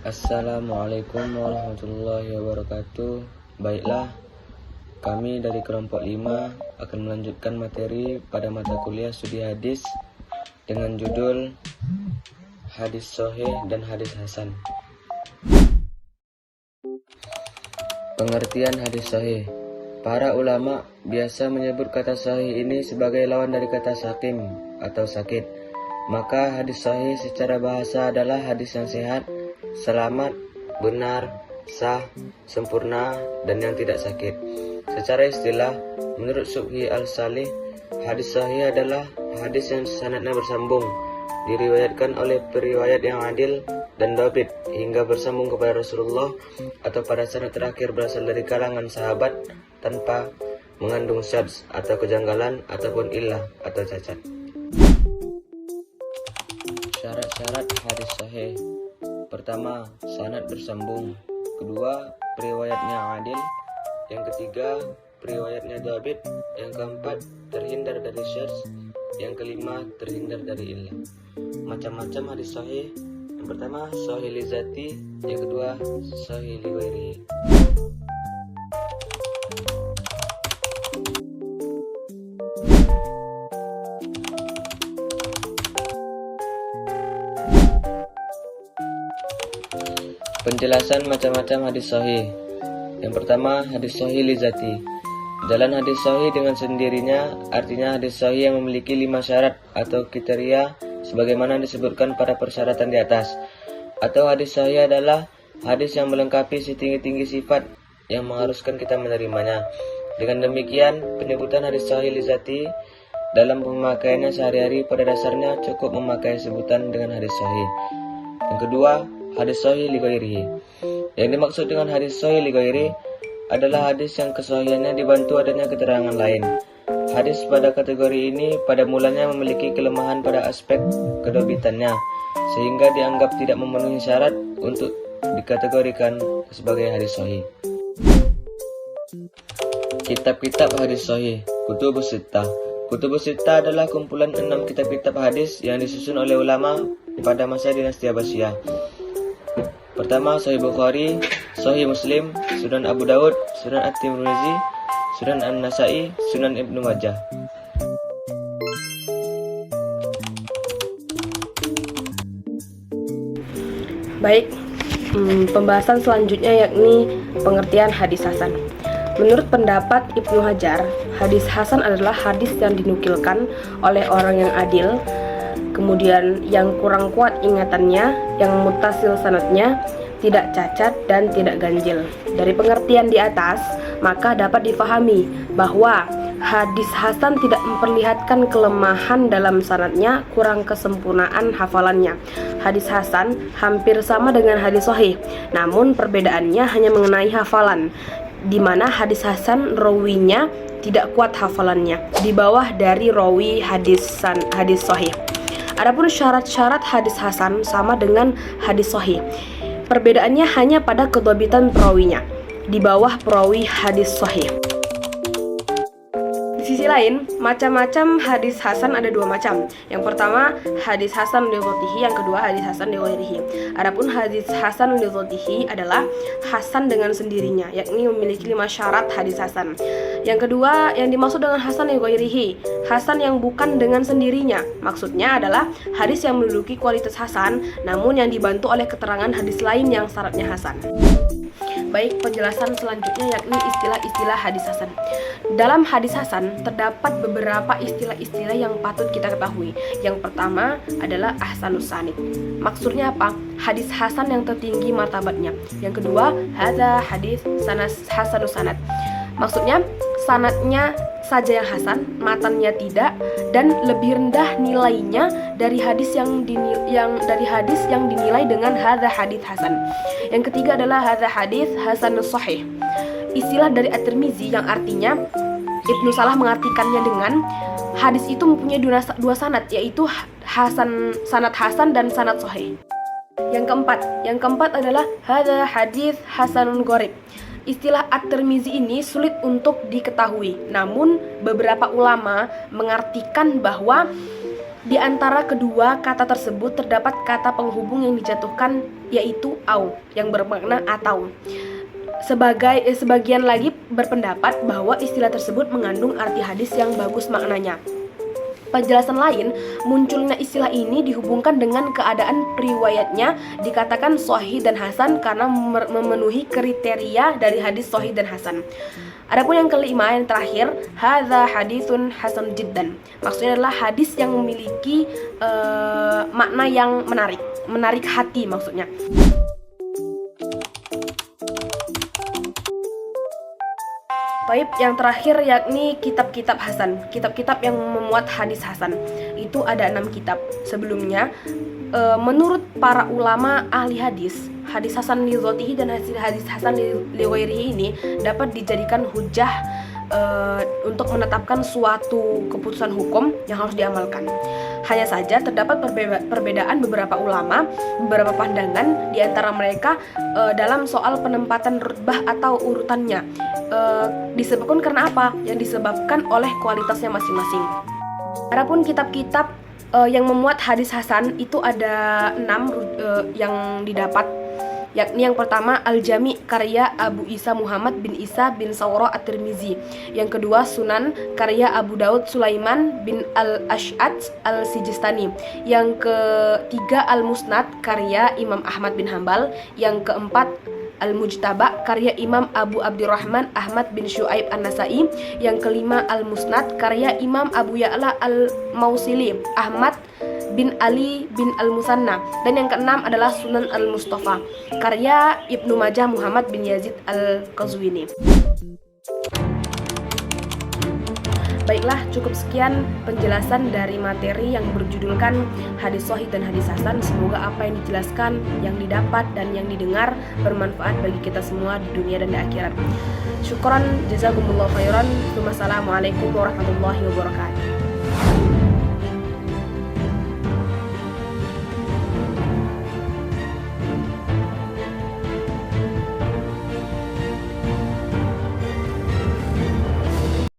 Assalamualaikum warahmatullahi wabarakatuh. Baiklah, kami dari kelompok 5 akan melanjutkan materi pada mata kuliah studi hadis dengan judul Hadis Sahih dan Hadis Hasan. Pengertian hadis sahih. Para ulama biasa menyebut kata sahih ini sebagai lawan dari kata sakim atau sakit. Maka hadis sahih secara bahasa adalah hadis yang sehat, selamat, benar, sah, sempurna, dan yang tidak sakit. Secara istilah, menurut Subhi al-Salih, hadis sahih adalah hadis yang sanadnya bersambung, diriwayatkan oleh periwayat yang adil dan dhabit hingga bersambung kepada Rasulullah atau pada sanad terakhir berasal dari kalangan sahabat tanpa mengandung syadz atau kejanggalan ataupun illah atau cacat. Syarat-syarat hadis sahih. Pertama, sanad bersambung. Kedua, periwayatnya adil. Yang ketiga, periwayatnya dhabit. Yang keempat, terhindar dari syadz. Yang kelima, terhindar dari illah. Macam-macam hadis sahih. Yang pertama, sahih li zati. Yang kedua, sahih li ghairihi. Penjelasan macam-macam hadis sahih. Yang pertama, hadis sahih li zati. Jalan hadis sahih dengan sendirinya artinya hadis sahih yang memiliki 5 syarat atau kriteria sebagaimana disebutkan pada persyaratan di atas. Atau hadis sahih adalah hadis yang melengkapi setinggi-tinggi sifat yang mengharuskan kita menerimanya. Dengan demikian, penyebutan hadis sahih li zati dalam pemakaiannya sehari-hari pada dasarnya cukup memakai sebutan dengan hadis sahih. Yang kedua, hadis sahih li ghairihi. Yang dimaksud dengan hadis sahih li ghairihi adalah hadis yang kesahihannya dibantu adanya keterangan lain. Hadis pada kategori ini pada mulanya memiliki kelemahan pada aspek kedobitannya, sehingga dianggap tidak memenuhi syarat untuk dikategorikan sebagai hadis sahih. Kitab-kitab hadis sahih. Kutubus Sittah. Kutubus Sittah adalah kumpulan 6 kitab-kitab hadis yang disusun oleh ulama pada masa dinasti Abbasiyah. Pertama, Sahih Bukhari, Sahih Muslim, Sunan Abu Daud, Sunan At-Tirmizi, Sunan An-Nasai, Sunan Ibnu Majah. Baik, pembahasan selanjutnya yakni pengertian hadis hasan. Menurut pendapat Ibnu Hajar, hadis hasan adalah hadis yang dinukilkan oleh orang yang adil, kemudian yang kurang kuat ingatannya, yang mutasil sanadnya, tidak cacat dan tidak ganjil. Dari pengertian di atas, maka dapat difahami bahwa hadis hasan tidak memperlihatkan kelemahan dalam sanadnya, kurang kesempurnaan hafalannya. Hadis hasan hampir sama dengan hadis sahih, namun perbedaannya hanya mengenai hafalan, di mana hadis hasan rawinya tidak kuat hafalannya, di bawah dari rawi hadis sahih. Adapun syarat-syarat hadis hasan sama dengan hadis sahih. Perbedaannya hanya pada kedhabitan perawinya, di bawah perawi hadis sahih. Di sisi lain, macam-macam hadis hasan ada 2 macam. Yang pertama, hadis hasan li dzatihi, yang kedua hadis hasan li ghairihi. Adapun hadis hasan li dzatihi adalah hasan dengan sendirinya, yakni memiliki 5 syarat hadis hasan. Yang kedua, yang dimaksud dengan hasan li ghairihi, hasan yang bukan dengan sendirinya. Maksudnya adalah hadis yang menduduki kualitas hasan, namun yang dibantu oleh keterangan hadis lain yang syaratnya hasan. Baik, penjelasan selanjutnya yakni istilah-istilah hadis hasan. Dalam hadis hasan terdapat beberapa istilah-istilah yang patut kita ketahui. Yang pertama adalah ahsanus sanid. Maksudnya apa? Hadis hasan yang tertinggi martabatnya. Yang kedua, hadza hadis hasanus sanad. Maksudnya sanadnya saja yang hasan, matannya tidak, dan lebih rendah nilainya dari hadis yang dinilai dengan hadza hadis hasan. Yang ketiga adalah hadza hadis hasanus sahih. Istilah dari At-Tirmizi yang artinya Ibnu Salah mengartikannya dengan hadis itu mempunyai 2 sanad, yaitu sanad hasan dan sanad sahih. Yang keempat adalah hadza hadis hasanun gharib. Istilah At-Tirmizi ini sulit untuk diketahui, namun beberapa ulama mengartikan bahwa Di antara kedua kata tersebut terdapat kata penghubung yang dijatuhkan, yaitu au, yang bermakna atau. Sebagian lagi berpendapat bahwa istilah tersebut mengandung arti hadis yang bagus maknanya. Penjelasan lain, munculnya istilah ini dihubungkan dengan keadaan riwayatnya dikatakan sahih dan hasan karena memenuhi kriteria dari hadis sahih dan hasan. Adapun yang kelima, yang terakhir, hadza haditsun hasan jiddan. Maksudnya adalah hadis yang memiliki makna yang menarik hati maksudnya. Taib, yang terakhir yakni kitab-kitab hasan. Kitab-kitab yang memuat hadis hasan itu ada 6 kitab. Sebelumnya, menurut para ulama ahli hadis, hadis hasan li dzatihi dan hadis hasan li ghairihi ini dapat dijadikan hujah untuk menetapkan suatu keputusan hukum yang harus diamalkan. Hanya saja terdapat perbedaan beberapa ulama, beberapa pandangan di antara mereka dalam soal penempatan rutbah atau urutannya. Disebabkan karena apa? Yang disebabkan oleh kualitasnya masing-masing. Adapun kitab-kitab yang memuat hadis hasan itu ada 6 yang didapat, yakni yang pertama Al-Jami karya Abu Isa Muhammad bin Isa bin Sawra At-Tirmizi. Yang kedua Sunan karya Abu Daud Sulaiman bin Al-Ash'ad Al-Sijistani. Yang ketiga Al-Musnad karya Imam Ahmad bin Hambal. Yang keempat Al-Mujtaba karya Imam Abu Abdurrahman Ahmad bin Syuaib An-Nasai. Yang kelima Al-Musnad karya Imam Abu Ya'la Al-Mausili Ahmad bin Ali bin Al-Musanna. Dan yang keenam adalah Sunan Al-Mustafa karya Ibnu Majah Muhammad bin Yazid Al-Qazwini. Baiklah, cukup sekian penjelasan dari materi yang berjudulkan hadis sahih dan hadis hasan. Semoga apa yang dijelaskan, yang didapat dan yang didengar bermanfaat bagi kita semua di dunia dan di akhirat. Syukran, jazakumullah khairan. Wassalamualaikum warahmatullahi wabarakatuh.